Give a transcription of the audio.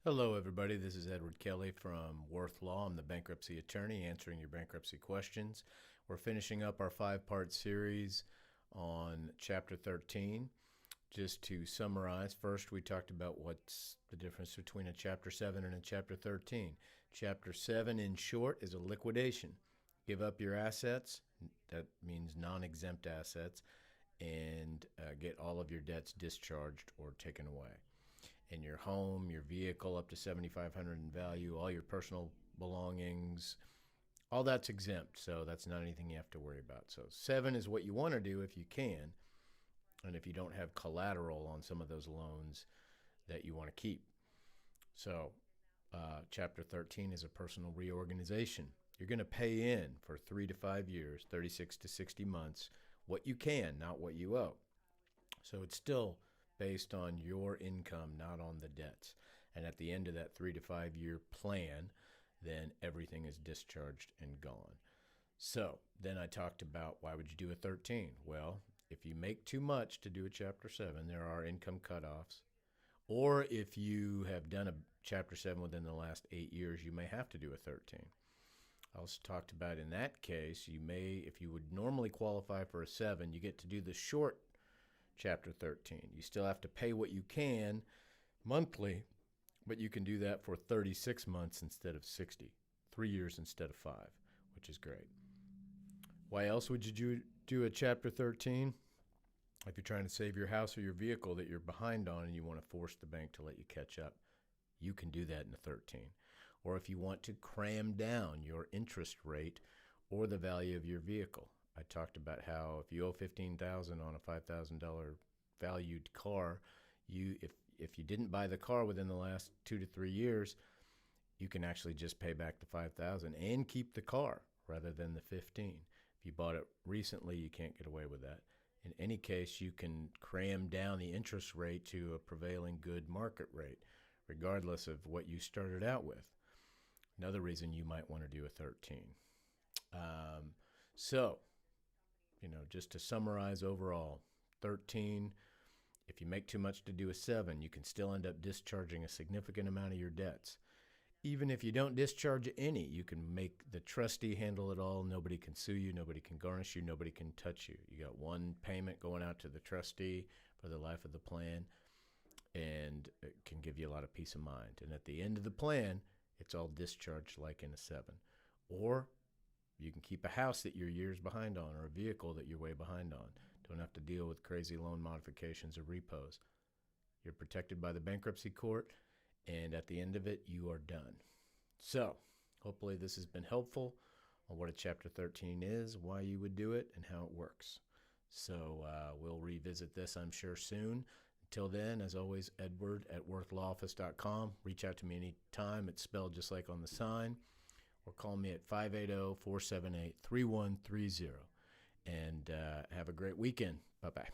Hello, everybody. This is Edward Kelly from Worth Law. I'm the bankruptcy attorney answering your bankruptcy questions. We're finishing up our five-part series on Chapter 13. Just to summarize, first we talked about what's the difference between a Chapter 7 and a Chapter 13. Chapter 7, in short, is a liquidation. Give up your assets, that means non-exempt assets, and get all of your debts discharged or taken away. And your home, your vehicle up to $7,500 in value, all your personal belongings, all that's exempt. So that's not anything you have to worry about. So 7 is what you want to do if you can, and if you don't have collateral on some of those loans that you want to keep. So Chapter 13 is a personal reorganization. You're going to pay in for 3 to 5 years, 36 to 60 months, what you can, not what you owe. So it's still based on your income, not on the debts. And at the end of that 3 to 5 year plan, then everything is discharged and gone. So then I talked about why would you do a 13? Well, if you make too much to do a Chapter 7, there are income cutoffs. Or if you have done a Chapter 7 within the last 8 years, you may have to do a 13. I also talked about in that case, you may, if you would normally qualify for a 7, you get to do the short Chapter 13. You still have to pay what you can monthly, but you can do that for 36 months instead of 60, 3 years instead of 5, which is great. Why else would you do a Chapter 13? If you're trying to save your house or your vehicle that you're behind on and you want to force the bank to let you catch up, you can do that in a 13. Or if you want to cram down your interest rate or the value of your vehicle. I talked about how if you owe $15,000 on a $5,000 valued car, if you didn't buy the car within the last 2 to 3 years, you can actually just pay back the $5,000 and keep the car rather than the $15,000. If you bought it recently, you can't get away with that. In any case, you can cram down the interest rate to a prevailing good market rate, regardless of what you started out with. Another reason you might want to do a 13. Just to summarize overall, 13, if you make too much to do a 7, you can still end up discharging a significant amount of your debts. Even if you don't discharge any, you can make the trustee handle it all. Nobody can sue you. Nobody can garnish you. Nobody can touch you. You got one payment going out to the trustee for the life of the plan, and it can give you a lot of peace of mind. And at the end of the plan, it's all discharged like in a 7. Or you can keep a house that you're years behind on or a vehicle that you're way behind on. Don't have to deal with crazy loan modifications or repos. You're protected by the bankruptcy court, and at the end of it, you are done. So hopefully this has been helpful on what a Chapter 13 is, why you would do it, and how it works. So we'll revisit this, I'm sure, soon. Until then, as always, Edward at worthlawoffice.com. Reach out to me anytime. It's spelled just like on the sign. Or call me at 580-478-3130. And have a great weekend. Bye-bye.